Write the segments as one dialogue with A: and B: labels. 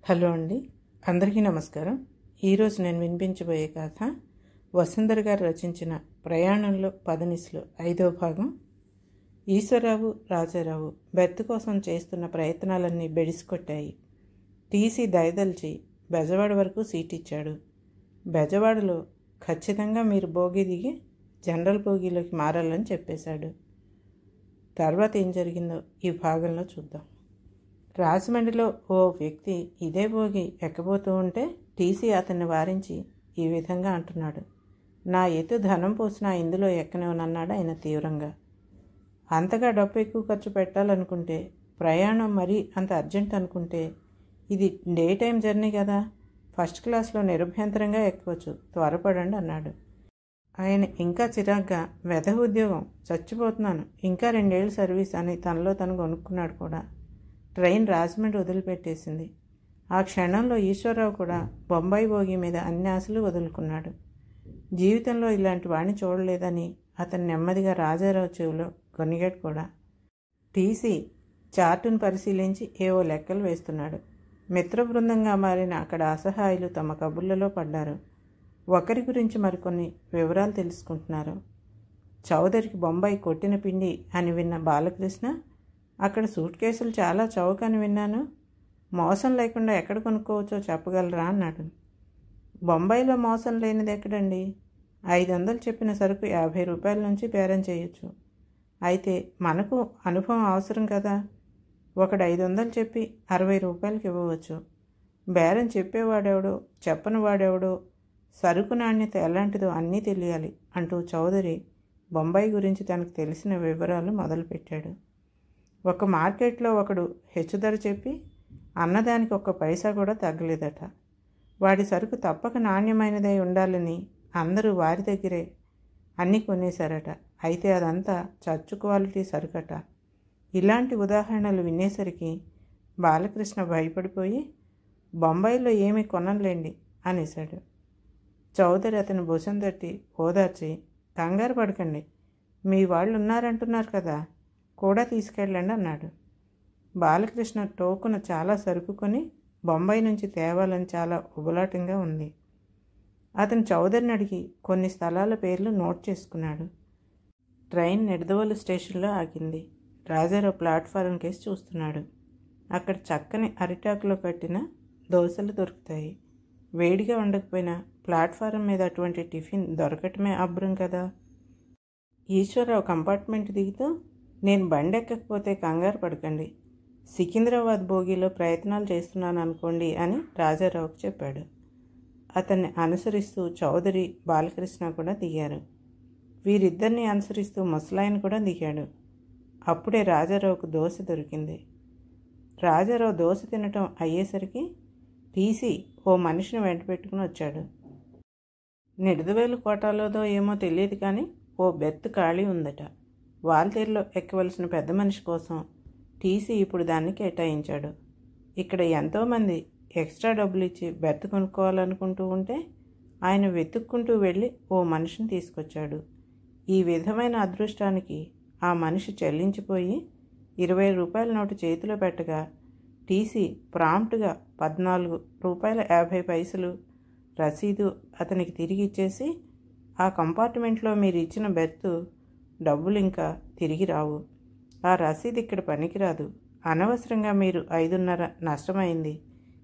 A: Hello అండి, అందరికీ నమస్కారం. ఈరోజు నేను వినిపించబోయే కథ వసుంధర గారు రచించిన ప్రయాణంలో పదనిస్లు 5వ భాగం. ఈశ్వరరావు, రాజారావు బెర్త్ కోసం చేస్తున్న ప్రయత్నాలన్నీ బెడిసికొట్టాయి. టీసీ దయదల్చి బెజవాడ వరకు సీట్ ఇచ్చాడు. బెజవాడలో ఖచ్చితంగా మీరు బోగి దిగి జనరల్ బోగీలోకి మారాలని చెప్పేశాడు. తర్వాత ఏం జరిగిందో ఈ భాగంలో చూద్దాం. రాజమండ్రిలో ఓ వ్యక్తి ఇదే బోగి ఎక్కబోతూ ఉంటే టీసీ అతన్ని వారించి ఈ విధంగా అంటున్నాడు. నా ఎత్తు ధనం పోసినా ఇందులో ఎక్కనివనన్నాడు ఆయన తీవ్రంగా. అంతగా డబ్బు ఎక్కువ ఖర్చు పెట్టాలనుకుంటే, ప్రయాణం మరీ అంత అర్జెంట్ అనుకుంటే, ఇది డే టైం జర్నీ కదా, ఫస్ట్ క్లాస్లో నిరభ్యంతరంగా ఎక్కవచ్చు, త్వరపడండి అన్నాడు. ఆయన ఇంకా చిరాగ్గా, వెధవ ఉద్యోగం, చచ్చిపోతున్నాను, ఇంకా 2 ఏళ్ళు సర్వీస్ అని తనలో తను కొనుక్కున్నాడు కూడా. ట్రైన్ రాజమండ్రి వదిలిపెట్టేసింది. ఆ క్షణంలో ఈశ్వరరావు కూడా బొంబాయి బోగి మీద అన్ని ఆశలు వదులుకున్నాడు. జీవితంలో ఇలాంటి వాణ్ణి చూడలేదని అతను నెమ్మదిగా రాజారావు చెవిలో కొనిగాడు కూడా. టీసీ చార్టును పరిశీలించి ఏవో లెక్కలు వేస్తున్నాడు. మిత్రబృందంగా మారిన అక్కడ అసహాయులు తమ కబుర్లలో పడ్డారు. ఒకరి గురించి మరికొన్ని వివరాలు తెలుసుకుంటున్నారు. చౌదరికి బొంబాయి కొట్టిన పిండి అని విన్న బాలకృష్ణ, అక్కడ సూట్ కేసులు చాలా చౌకని విన్నాను, మోసం లేకుండా ఎక్కడ కొనుక్కోవచ్చో చెప్పగలరా అన్నాడు. బొంబాయిలో మోసం లేనిది ఎక్కడండి? 500 చెప్పిన సరుకు 50 రూపాయల నుంచి బేరం చేయొచ్చు. అయితే మనకు అనుభవం అవసరం కదా. ఒకడు 500 చెప్పి 60 రూపాయలకి ఇవ్వవచ్చు. బేరం చెప్పేవాడెవడో చెప్పని వాడెవడో, సరుకు నాణ్యత ఎలాంటిదో అన్నీ తెలియాలి అంటూ చౌదరి బొంబాయి గురించి తనకు తెలిసిన వివరాలు మొదలుపెట్టాడు. ఒక మార్కెట్లో ఒకడు హెచ్చుధర చెప్పి అన్నదానికి 1 పైసా కూడా తగ్గలేదట. వాడి సరుకు తప్పక నాణ్యమైనదై ఉండాలని అందరూ వారి దగ్గరే అన్నీ కొనేశారట. అయితే అదంతా చచ్చు క్వాలిటీ సరుకట. ఇలాంటి ఉదాహరణలు వినేసరికి బాలకృష్ణ భయపడిపోయి, బొంబాయిలో ఏమీ కొనలేండి అనేశాడు. చౌదరి అతని భుజం తట్టి ఓదార్చి, కంగారు పడకండి, మీ వాళ్ళు ఉన్నారంటున్నారు కదా, కూడా తీసుకెళ్ళండి అన్నాడు. బాలకృష్ణ టోకున చాలా సరుకు కొని బొంబాయి నుంచి తేవాలని చాలా ఉబలాటంగా ఉంది. అతను చౌదరిని అడిగి కొన్ని స్థలాల పేర్లు నోట్ చేసుకున్నాడు. ట్రైన్ నిడదవోలు స్టేషన్లో ఆగింది. రాజారావు ప్లాట్ఫారం కేసి చూస్తున్నాడు. అక్కడ చక్కని అరిటాకులో కట్టిన దోశలు దొరుకుతాయి. వేడిగా ఉండకపోయినా ప్లాట్ఫారం మీద అటువంటి టిఫిన్ దొరకటమే అభ్రం కదా. ఈశ్వరరావు కంపార్ట్మెంట్ దిగుతూ, నేను బండి ఎక్కకపోతే కంగారు పడకండి, సికింద్రాబాద్ బోగీలో ప్రయత్నాలు చేస్తున్నాను అనుకోండి అని రాజారావుకు చెప్పాడు. అతన్ని అనుసరిస్తూ చౌదరి, బాలకృష్ణ కూడా దిగారు. వీరిద్దరిని అనుసరిస్తూ ముసలాయన కూడా దిగాడు. అప్పుడే రాజారావుకు దోశ దొరికింది. రాజారావు దోశ తినటం అయ్యేసరికి టీసీ ఓ మనిషిని వెంట పెట్టుకుని వచ్చాడు. నిడదవేలు కోటాలోదో ఏమో తెలియదు కానీ ఓ బెర్త్ ఖాళీ ఉందట. వాల్తేరులో ఎక్కవలసిన పెద్ద మనిషి కోసం టీసీ ఇప్పుడు దాన్ని కేటాయించాడు. ఇక్కడ ఎంతోమంది ఎక్స్ట్రా డబ్బులు ఇచ్చి బెర్త్ కొనుక్కోవాలనుకుంటూ ఉంటే ఆయన వెతుక్కుంటూ వెళ్ళి ఓ మనిషిని తీసుకొచ్చాడు. ఈ విధమైన అదృష్టానికి ఆ మనిషి చెల్లించిపోయి 20 రూపాయల నోటు చేతిలో పెట్టగా టీసీ ప్రాంప్ట్గా 14 రూపాయల 50 పైసలు రసీదు అతనికి తిరిగి ఇచ్చేసి, ఆ కంపార్ట్మెంట్లో మీరు ఇచ్చిన బెర్త్ డబ్బులు ఇంకా తిరిగి రావు, ఆ రసీదు ఇక్కడ పనికిరాదు, అనవసరంగా మీరు 5.5 నష్టమైంది,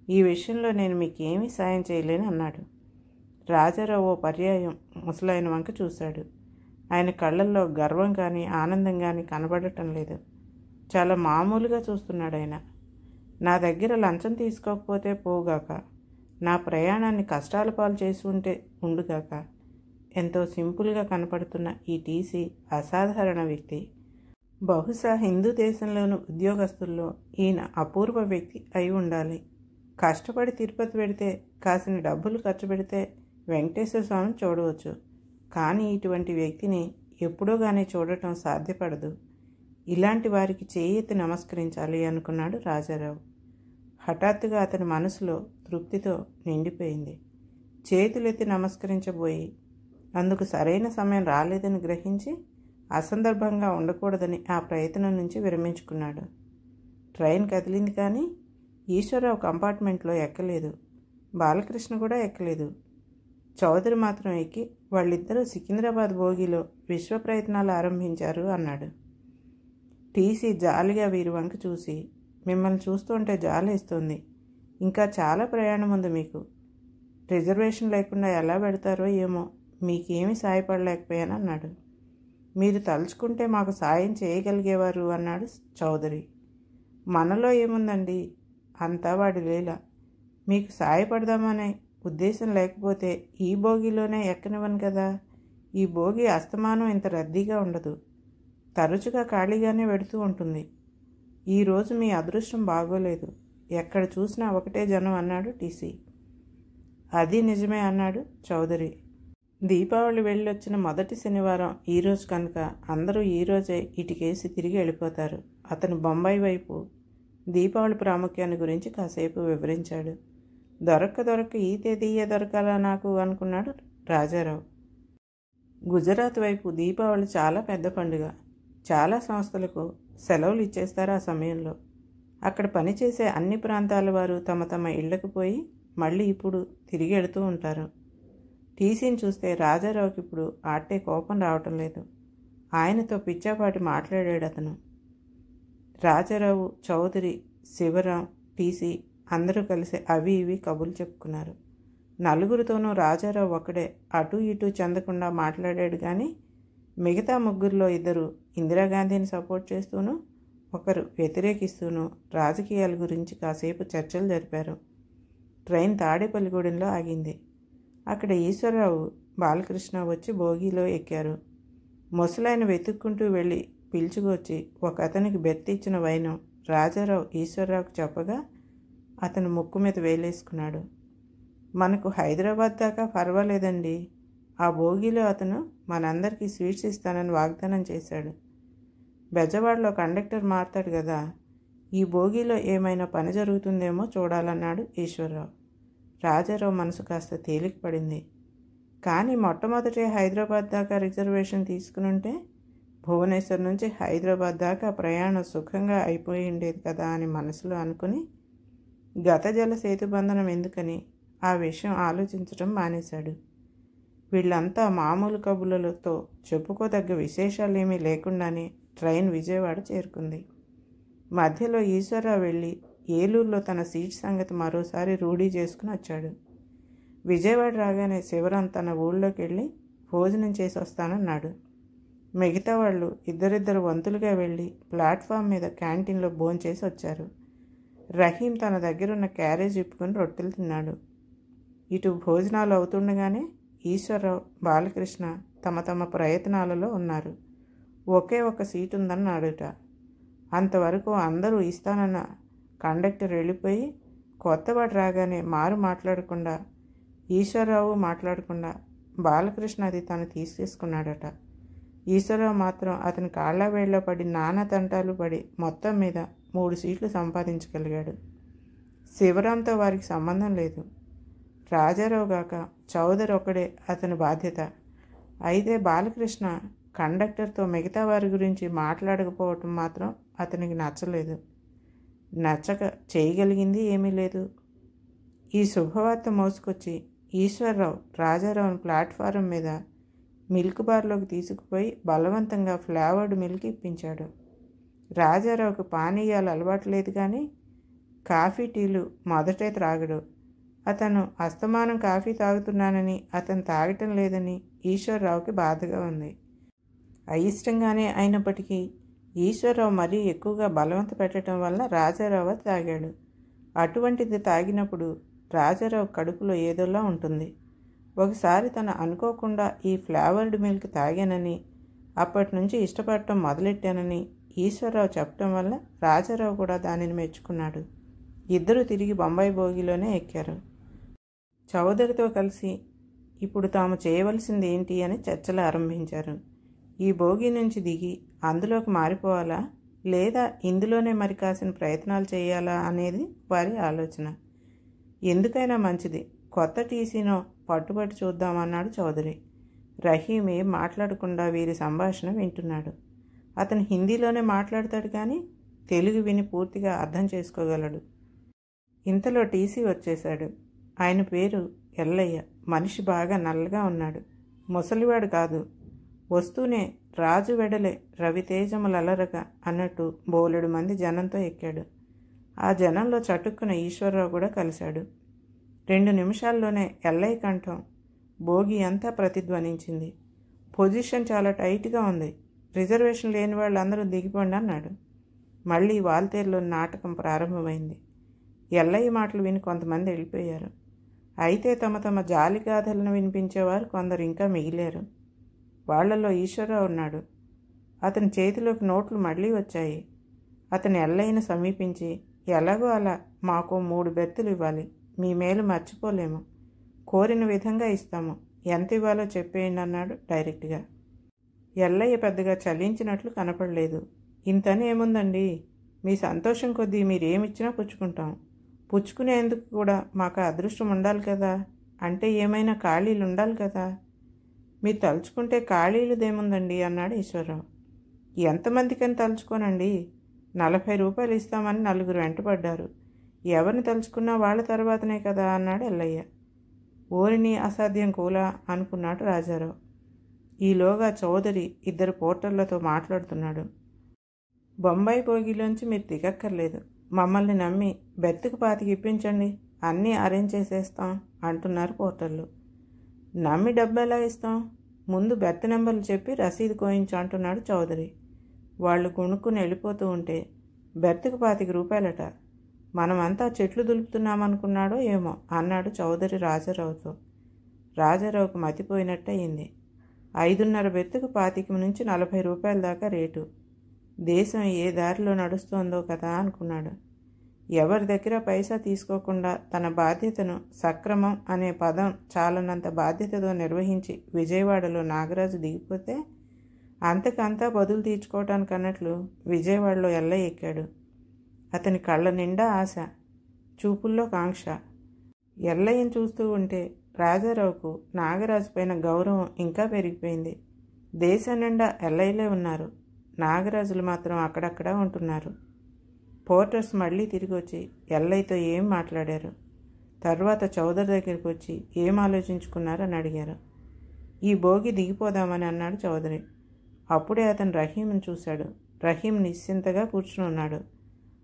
A: ఈ విషయంలో నేను మీకేమీ సాయం చేయలేను అన్నాడు. రాజారావు ఓ పర్యాయం ముసలాయన వంక చూశాడు. ఆయన కళ్ళల్లో గర్వం కానీ ఆనందం కానీ కనబడటం లేదు. చాలా మామూలుగా చూస్తున్నాడు ఆయన. నా దగ్గర లంచం తీసుకోకపోతే పోగాక, నా ప్రయాణాన్ని కష్టాల పాలు చేసి ఉంటే ఉండుగాక. ఎంతో సింపుల్గా కనపడుతున్న ఈ టీసీ అసాధారణ వ్యక్తి. బహుశా హిందూ దేశంలోని ఉద్యోగస్తుల్లో ఈయన అపూర్వ వ్యక్తి అయి ఉండాలి. కష్టపడి తిరుపతి పెడితే, కాసిన డబ్బులు ఖర్చు పెడితే వెంకటేశ్వర స్వామిని చూడవచ్చు, కానీ ఇటువంటి వ్యక్తిని ఎప్పుడో కానీ చూడటం సాధ్యపడదు. ఇలాంటి వారికి చేయెత్తి నమస్కరించాలి అనుకున్నాడు రాజారావు. హఠాత్తుగా అతని మనసులో తృప్తితో నిండిపోయింది. చేతులెత్తి నమస్కరించబోయి అందుకు సరైన సమయం రాలేదని గ్రహించి అసందర్భంగా ఉండకూడదని ఆ ప్రయత్నం నుంచి విరమించుకున్నాడు. ట్రైన్ కదిలింది కానీ ఈశ్వరరావు కంపార్ట్మెంట్లో ఎక్కలేదు. బాలకృష్ణ కూడా ఎక్కలేదు. చౌదరి మాత్రం ఎక్కి వాళ్ళిద్దరూ సికింద్రాబాద్ బోగిలో విశ్వ ప్రయత్నాలు ఆరంభించారు అన్నాడు. టీసీ జాలిగా వీరి వంక చూసి, మిమ్మల్ని చూస్తుంటే జాలేస్తుంది. ఇంకా చాలా ప్రయాణం ఉంది మీకు. రిజర్వేషన్ లేకుండా ఎలా పెడతారో ఏమో, మీకేమీ సాయపడలేకపోయాను అన్నాడు. మీరు తలుచుకుంటే మాకు సాయం చేయగలిగేవారు అన్నాడు చౌదరి. మనలో ఏముందండి, అంతా వాడి లీల. మీకు సాయపడదామనే ఉద్దేశం లేకపోతే ఈ బోగిలోనే ఎక్కనివ్వను కదా. ఈ బోగి అస్తమానం ఇంత రద్దీగా ఉండదు, తరచుగా ఖాళీగానే పెడుతూ ఉంటుంది. ఈరోజు మీ అదృష్టం బాగోలేదు, ఎక్కడ చూసినా ఒకటే జనం అన్నాడు టీసీ. అది నిజమే అన్నాడు చౌదరి. దీపావళి వెళ్ళొచ్చిన మొదటి శనివారం ఈరోజు కనుక అందరూ ఈరోజే ఇటుకేసి తిరిగి వెళ్ళిపోతారు. అతను బొంబాయి వైపు దీపావళి ప్రాముఖ్యాన్ని గురించి కాసేపు వివరించాడు. దొరక్క ఈ తేదీయే దొరకాలా నాకు అనుకున్నాడు రాజారావు. గుజరాత్ వైపు దీపావళి చాలా పెద్ద పండుగ. చాలా సంస్థలకు సెలవులు ఇచ్చేస్తారు ఆ సమయంలో. అక్కడ పనిచేసే అన్ని ప్రాంతాల వారు తమ తమ ఇళ్లకు పోయి మళ్ళీ ఇప్పుడు తిరిగి వెళుతూ ఉంటారు. టీసీని చూస్తే రాజారావుకి ఇప్పుడు ఆటే కోపం రావటం లేదు. ఆయనతో పిచ్చాపాటి మాట్లాడాడు అతను. రాజారావు, చౌదరి, శివరాం, టీసీ అందరూ కలిసి అవి ఇవి కబుర్లు చెప్పుకున్నారు. నలుగురితోనూ రాజారావు ఒక్కడే అటూ ఇటూ చెందకుండా మాట్లాడాడు. కానీ మిగతా ముగ్గురిలో ఇద్దరు ఇందిరాగాంధీని సపోర్ట్ చేస్తూనూ, ఒకరు వ్యతిరేకిస్తూనూ రాజకీయాల గురించి కాసేపు చర్చలు జరిపారు. ట్రైన్ తాడేపల్లిగూడెంలో ఆగింది. అక్కడ ఈశ్వరరావు, బాలకృష్ణ వచ్చి బోగీలో ఎక్కారు. ముసలాయన వెతుక్కుంటూ వెళ్ళి పిలుచుకొచ్చి ఒక అతనికి బెర్తిచ్చిన వైనం రాజారావు ఈశ్వరరావుకు చెప్పగా అతను ముక్కు మీద వేలేసుకున్నాడు. మనకు హైదరాబాద్ దాకా పర్వాలేదండి. ఆ బోగీలో అతను మనందరికీ స్వీట్స్ ఇస్తానని వాగ్దానం చేశాడు. బెజవాడలో కండక్టర్ మారుతాడు కదా, ఈ బోగీలో ఏమైనా పని జరుగుతుందేమో చూడాలన్నాడు ఈశ్వరరావు. రాజారావు మనసు కాస్త తేలిక పడింది. కానీ మొట్టమొదటే హైదరాబాద్ దాకా రిజర్వేషన్ తీసుకునుంటే భువనేశ్వర్ నుంచి హైదరాబాద్ దాకా ప్రయాణం సుఖంగా అయిపోయి ఉండేది కదా అని మనసులో అనుకుని గత జల సేతుబంధనం ఎందుకని ఆ విషయం ఆలోచించడం మానేశాడు. వీళ్ళంతా మామూలు కబుర్లతో చెప్పుకోదగ్గ విశేషాలేమీ లేకుండానే ట్రైన్ విజయవాడ చేరుకుంది. మధ్యలో ఈశ్వరరావు వెళ్ళి ఏలూరులో తన సీట్ సంగతి మరోసారి రూఢీ చేసుకుని వచ్చాడు. విజయవాడ రాగానే శివరాం తన ఊళ్ళోకి వెళ్ళి భోజనం చేసి వస్తానన్నాడు. మిగతా వాళ్ళు ఇద్దరిద్దరు వంతులుగా వెళ్ళి ప్లాట్ఫామ్ మీద క్యాంటీన్లో భోంచేసి వచ్చారు. రహీం తన దగ్గరున్న క్యారేజ్ ఇప్పుకొని రొట్టెలు తిన్నాడు. ఇటు భోజనాలు అవుతుండగానే ఈశ్వరరావు, బాలకృష్ణ తమ తమ ప్రయత్నాలలో ఉన్నారు. ఒకే ఒక సీటు ఉందన్నాడుట. అంతవరకు అందరూ ఇస్తానన్న కండక్టర్ వెళ్ళిపోయి కొత్తవాడు రాగానే మారు మాట్లాడకుండా, ఈశ్వరరావు మాట్లాడకుండా బాలకృష్ణ అది తను తీసేసుకున్నాడట. ఈశ్వరరావు మాత్రం అతని కాళ్ళ వేళ్ళ పడి నానా తంటాలు పడి మొత్తం మీద 3 సీట్లు సంపాదించగలిగాడు. శివరాంతో వారికి సంబంధం లేదు. రాజారావు గాక చౌదరి ఒకడే అతని బాధ్యత. అయితే బాలకృష్ణ కండక్టర్తో మిగతా వారి గురించి మాట్లాడకపోవటం మాత్రం అతనికి నచ్చలేదు. నచ్చక చేయగలిగింది ఏమీ లేదు. ఈ శుభవార్త మోసుకొచ్చి ఈశ్వరరావు రాజారావుని ప్లాట్ఫారం మీద మిల్క్ బార్లోకి తీసుకుపోయి బలవంతంగా ఫ్లేవర్డ్ మిల్క్ ఇప్పించాడు. రాజారావుకు పానీయాలు అలవాటు లేదు, కానీ కాఫీ టీలు మొదటే త్రాగడు. అతను అస్తమానం కాఫీ తాగుతున్నానని, అతను తాగటం లేదని ఈశ్వరరావుకి బాధగా ఉంది. అయిష్టంగానే అయినప్పటికీ ఈశ్వరరావు మరీ ఎక్కువగా బలవంత పెట్టడం వల్ల రాజారావు తాగాడు. అటువంటిది తాగినప్పుడు రాజారావు కడుపులో ఏదోలా ఉంటుంది. ఒకసారి తను అనుకోకుండా ఈ ఫ్లేవర్డ్ మిల్క్ తాగానని, అప్పటి నుంచి ఇష్టపడటం మొదలెట్టానని ఈశ్వరరావు చెప్పటం వల్ల రాజారావు కూడా దానిని మెచ్చుకున్నాడు. ఇద్దరూ తిరిగి బొంబాయి బోగిలోనే ఎక్కారు. చౌదరితో కలిసి ఇప్పుడు తాము చేయవలసింది ఏంటి అని చర్చలు ఆరంభించారు. ఈ బోగి నుంచి దిగి అందులోకి మారిపోవాలా, లేదా ఇందులోనే మరి కాసిన ప్రయత్నాలు చేయాలా అనేది వారి ఆలోచన. ఎందుకైనా మంచిది, కొత్త టీసీనో పట్టుబట్టి చూద్దామన్నాడు చౌదరి. రహీం ఏం మాట్లాడకుండా వీరి సంభాషణ వింటున్నాడు. అతను హిందీలోనే మాట్లాడతాడు, కానీ తెలుగు విని పూర్తిగా అర్థం చేసుకోగలడు. ఇంతలో టీసీ వచ్చేశాడు. ఆయన పేరు ఎల్లయ్య. మనిషి బాగా నల్లగా ఉన్నాడు. ముసలివాడు కాదు. వస్తూనే రాజు వెడలే రవితేజములలరగా అన్నట్టు బోలెడు మంది జనంతో ఎక్కాడు. ఆ జనంలో చటుక్కున ఈశ్వరరావు కూడా కలిశాడు. 2 నిమిషాల్లోనే ఎల్లయ్య కంఠం భోగి అంతా ప్రతిధ్వనించింది. పొజిషన్ చాలా టైట్గా ఉంది. రిజర్వేషన్ లేని వాళ్ళందరూ దిగిపోండి అన్నాడు. మళ్ళీ వాల్తేరులో నాటకం ప్రారంభమైంది. ఎల్లయ్య మాటలు విని కొంతమంది వెళ్ళిపోయారు. అయితే తమ తమ జాలిగాథలను వినిపించేవారు కొందరు ఇంకా మిగిలారు. వాళ్లలో ఈశ్వరరావు ఉన్నాడు. అతని చేతిలోకి నోట్లు మళ్ళీ వచ్చాయి. అతను ఎల్లయ్యను సమీపించి, ఎలాగో అలా మాకు 3 బెర్తులు ఇవ్వాలి. మీ మేలు మర్చిపోలేము. కోరిన విధంగా ఇస్తాము. ఎంత ఇవ్వాలో చెప్పేయండి అన్నాడు డైరెక్ట్గా. ఎల్లయ్య పెద్దగా చలించినట్లు కనపడలేదు. ఇంతని ఏముందండి, మీ సంతోషం కొద్దీ మీరేమిచ్చినా పుచ్చుకుంటాం. పుచ్చుకునేందుకు కూడా మాకు అదృష్టం ఉండాలి కదా. అంటే ఏమైనా ఖాళీలు ఉండాలి కదా. మీరు తలుచుకుంటే ఖాళీలుదేముందండి అన్నాడు ఈశ్వరరావు. ఎంతమందికని తలుచుకోనండి. 40 రూపాయలు ఇస్తామని 4 వెంటపడ్డారు. ఎవరిని తలుచుకున్నా వాళ్ళ తర్వాతనే కదా అన్నాడు ఎల్లయ్య. ఓరిని అసాధ్యం కూలా అనుకున్నాడు రాజారావు. ఈలోగా చౌదరి 2 పోర్టర్లతో మాట్లాడుతున్నాడు. బొంబాయి భోగిలోంచి మీరు దిగక్కర్లేదు. మమ్మల్ని నమ్మి బెర్తుకు 25 ఇప్పించండి, అన్నీ అరేంజ్ చేసేస్తాం అంటున్నారు పోర్టర్లు. నమ్మి డబ్బు ఎలా ఇస్తాం? ముందు బెర్త్ నెంబర్లు చెప్పి రసీదు కోయించు అంటున్నాడు చౌదరి. వాళ్ళు కొనుక్కుని వెళ్ళిపోతూ ఉంటే బెర్తుకు 25 రూపాయలట. మనమంతా చెట్లు దులుపుతున్నామనుకున్నాడో ఏమో అన్నాడు చౌదరి రాజారావుతో. రాజారావుకు మతిపోయినట్టయింది. 5.5 బెర్తుకు 25 నుంచి 40 రూపాయల దాకా రేటు. దేశం ఏ దారిలో నడుస్తోందో కదా అనుకున్నాడు. ఎవరి దగ్గర పైసా తీసుకోకుండా తన బాధ్యతను సక్రమం అనే పదం చాలనంత బాధ్యతతో నిర్వహించి విజయవాడలో నాగరాజు దిగిపోతే అంతకంతా బదులు తీర్చుకోవటానికి అన్నట్లు విజయవాడలో ఎల్లయ్య ఎక్కాడు. అతని కళ్ళ నిండా ఆశ, చూపుల్లో కాంక్ష. ఎల్లయ్యను చూస్తూ ఉంటే రాజారావుకు నాగరాజు పైన గౌరవం ఇంకా పెరిగిపోయింది. దేశం నిండా ఎల్లయ్యలే ఉన్నారు. నాగరాజులు మాత్రం అక్కడక్కడ ఉంటున్నారు. పోర్టర్స్ మళ్ళీ తిరిగి వచ్చి ఎల్లయ్యతో ఏం మాట్లాడారు. తర్వాత చౌదరి దగ్గరికి వచ్చి ఏం ఆలోచించుకున్నారని అడిగారు. ఈ భోగి దిగిపోదామని అన్నాడు చౌదరి. అప్పుడే అతను రహీంను చూశాడు. రహీం నిశ్చింతగా కూర్చుని ఉన్నాడు.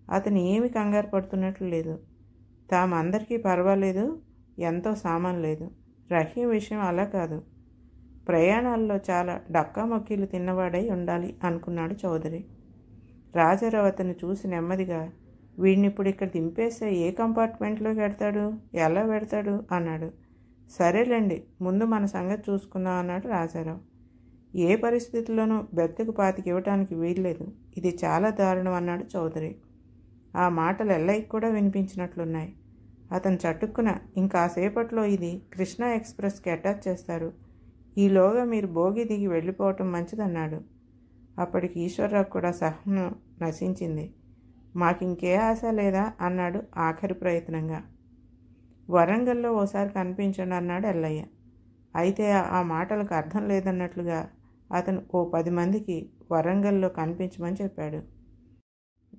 A: అతను ఏమి కంగారు పడుతున్నట్లు లేదు. తామందరికీ పర్వాలేదు, ఎంతో సామాన్ లేదు. రహీం విషయం అలా కాదు. ప్రయాణాల్లో చాలా డక్కామొక్కీలు తిన్నవాడై ఉండాలి అనుకున్నాడు చౌదరి. రాజారావు అతన్ని చూసి నెమ్మదిగా, వీడినిప్పుడు ఇక్కడ దింపేస్తే ఏ కంపార్ట్మెంట్లోకి పెడతాడు, ఎలా పెడతాడు అన్నాడు. సరేలేండి, ముందు మన సంగతి చూసుకుందాం అన్నాడు రాజారావు. ఏ పరిస్థితుల్లోనూ బెర్తుకు 25 ఇవ్వటానికి వీల్లేదు. ఇది చాలా దారుణం అన్నాడు చౌదరి. ఆ మాటలు ఎల్లయ్యకి కూడా వినిపించినట్లున్నాయి. అతను చటుక్కున, ఇంకాసేపట్లో ఇది కృష్ణా ఎక్స్ప్రెస్కి అటాచ్ చేస్తారు. ఈలోగా మీరు భోగి దిగి వెళ్ళిపోవటం మంచిదన్నాడు. అప్పటికి ఈశ్వరరావు కూడా సహనం నశించింది. మాకింకే ఆశ లేదా అన్నాడు ఆఖరి ప్రయత్నంగా. వరంగల్లో ఓసారి కనిపించండి అన్నాడు ఎల్లయ్య. అయితే ఆ మాటలకు అర్థం లేదన్నట్లుగా అతను ఓ 10 మందికి వరంగల్లో కనిపించమని చెప్పాడు.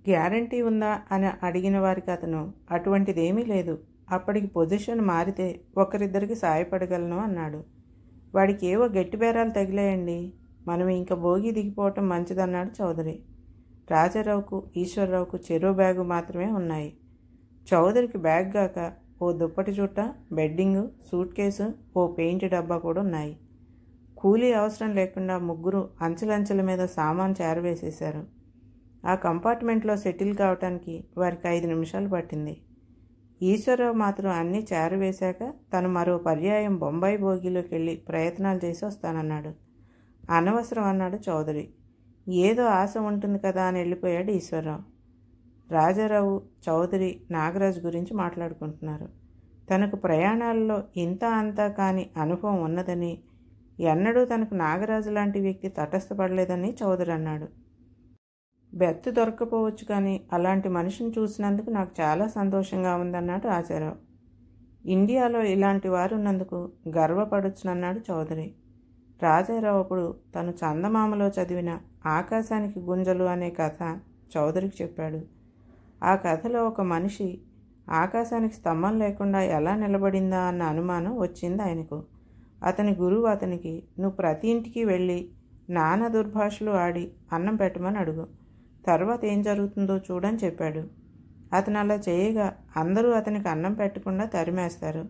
A: గ్యారంటీ ఉందా అని అడిగిన వారికి అతను అటువంటిదేమీ లేదు, అప్పటికి పొజిషన్ మారితే ఒకరిద్దరికి సాయపడగలను అన్నాడు. వాడికి ఏవో గట్టి బేరాలు తగిలాయండి, మనం ఇంకా భోగి దిగిపోవటం మంచిదన్నాడు చౌదరి. రాజారావుకు ఈశ్వరరావుకు చెరో బ్యాగు మాత్రమే ఉన్నాయి. చౌదరికి బ్యాగ్ గాక ఓ దుప్పటి చుట్ట, బెడ్డింగు, సూట్ కేసు, ఓ పెయింట్ డబ్బా కూడా ఉన్నాయి. కూలీ అవసరం లేకుండా ముగ్గురు అంచెలంచెల మీద సామాన్ చేరవేసేశారు. ఆ కంపార్ట్మెంట్లో సెటిల్ కావటానికి వారికి 5 నిమిషాలు పట్టింది. ఈశ్వరరావు మాత్రం అన్నీ చేరవేశాక తను మరో పర్యాయం బొంబాయి భోగిలోకి వెళ్ళి ప్రయత్నాలు చేసి వస్తానన్నాడు. అనవసరం అన్నాడు చౌదరి. ఏదో ఆశ ఉంటుంది కదా అని వెళ్ళిపోయాడు ఈశ్వరరావు. రాజారావు, చౌదరి నాగరాజు గురించి మాట్లాడుకుంటున్నారు. తనకు ప్రయాణాల్లో ఇంత అంతా కాని అనుభవం ఉన్నదని, ఎన్నడూ తనకు నాగరాజు లాంటి వ్యక్తి తటస్థపడలేదని చౌదరి అన్నాడు. బెర్త్ దొరకపోవచ్చు కానీ అలాంటి మనిషిని చూసినందుకు నాకు చాలా సంతోషంగా ఉందన్నాడు రాజారావు. ఇండియాలో ఇలాంటి వారు ఉన్నందుకు గర్వపడొచ్చునన్నాడు చౌదరి. రాజారావు అప్పుడు తను చందమామలో చదివిన ఆకాశానికి గుంజలు అనే కథ చౌదరికి చెప్పాడు. ఆ కథలో ఒక మనిషి ఆకాశానికి స్తంభం లేకుండా ఎలా నిలబడిందా అన్న అనుమానం వచ్చింది ఆయనకు. అతని గురువు అతనికి, నువ్వు ప్రతి ఇంటికి వెళ్ళి నానా దుర్భాషలు ఆడి అన్నం పెట్టమని అడుగు, తర్వాత ఏం జరుగుతుందో చూడని చెప్పాడు. అతను అలా చేయగా అందరూ అతనికి అన్నం పెట్టకుండా తరిమేస్తారు.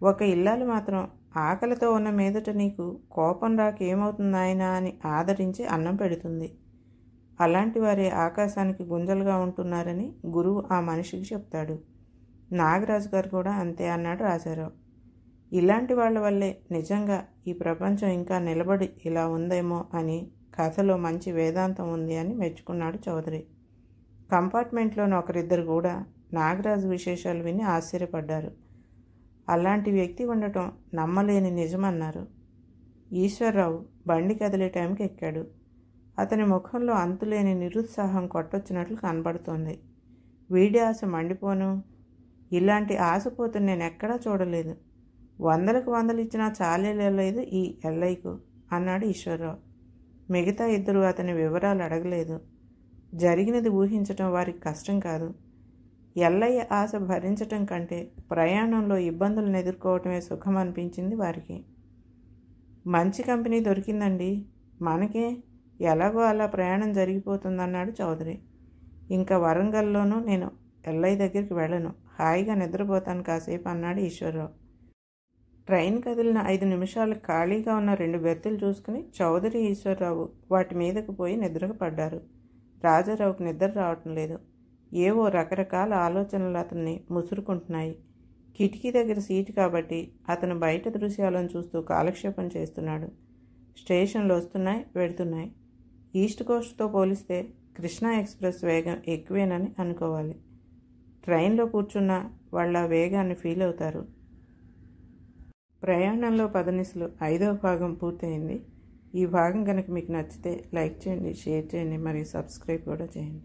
A: ఒక ఇల్లాలు మాత్రం ఆకలితో ఉన్న మీదట నీకు కోపం రాక ఏమవుతుందాయనా అని ఆదరించి అన్నం పెడుతుంది. అలాంటి వారే ఆకాశానికి గుంజలుగా ఉంటున్నారని గురువు ఆ మనిషికి చెప్తాడు. నాగరాజు గారు కూడా అంతే అన్నాడు రాజారావు. ఇలాంటి వాళ్ళ వల్లే నిజంగా ఈ ప్రపంచం ఇంకా నిలబడి ఇలా ఉందేమో అని కథలో మంచి వేదాంతం ఉంది అని మెచ్చుకున్నాడు చౌదరి. కంపార్ట్మెంట్లోని ఒకరిద్దరు కూడా నాగరాజు విశేషాలు విని ఆశ్చర్యపడ్డారు. అలాంటి వ్యక్తి ఉండటం నమ్మలేని నిజమన్నారు. ఈశ్వర్రావు బండి కదిలే టైంకి ఎక్కాడు. అతని ముఖంలో అంతులేని నిరుత్సాహం కొట్టొచ్చినట్లు కనబడుతోంది. వీడి ఆశ మండిపోను, ఇలాంటి ఆశపోతు నేను ఎక్కడా చూడలేదు. 100కు 100 ఇచ్చినా చాలేలేదు ఈ ఎల్ఐకు అన్నాడు ఈశ్వర్రావు. మిగతా ఇద్దరు అతని వివరాలు అడగలేదు. జరిగినది ఊహించటం వారికి కష్టం కాదు. ఎల్లయ్య ఆశ భరించటం కంటే ప్రయాణంలో ఇబ్బందులను ఎదుర్కోవటమే సుఖం అనిపించింది వారికి. మంచి కంపెనీ దొరికిందండి, మనకే ఎలాగో అలా ప్రయాణం జరిగిపోతుందన్నాడు చౌదరి. ఇంకా వరంగల్లోనూ నేను ఎల్లయ్య దగ్గరికి వెళ్ళను, హాయిగా నిద్రపోతాను కాసేపు అన్నాడు ఈశ్వర్రావు. ట్రైన్ కదిలిన 5 నిమిషాలు ఖాళీగా ఉన్న 2 బెర్తులు చూసుకుని చౌదరి, ఈశ్వర్రావు వాటి మీదకు పోయి నిద్రకు పడ్డారు. రాజారావుకు నిద్ర రావటం లేదు. ఏవో రకరకాల ఆలోచనలు అతన్ని ముసురుకుంటున్నాయి. కిటికీ దగ్గర సీటు కాబట్టి అతను బయట దృశ్యాలను చూస్తూ కాలక్షేపం చేస్తున్నాడు. స్టేషన్లు వస్తున్నాయి, వెడుతున్నాయి. ఈస్ట్ కోస్ట్తో పోలిస్తే కృష్ణా ఎక్స్ప్రెస్ వేగం ఎక్కువేనని అనుకోవాలి. ట్రైన్లో కూర్చున్న వాళ్ళ వేగాన్ని ఫీల్ అవుతారు. ప్రయాణంలో పదనిసలు 5వ భాగం పూర్తయింది. ఈ భాగం కనుక మీకు నచ్చితే లైక్ చేయండి, షేర్ చేయండి మరియు సబ్స్క్రైబ్ కూడా చేయండి.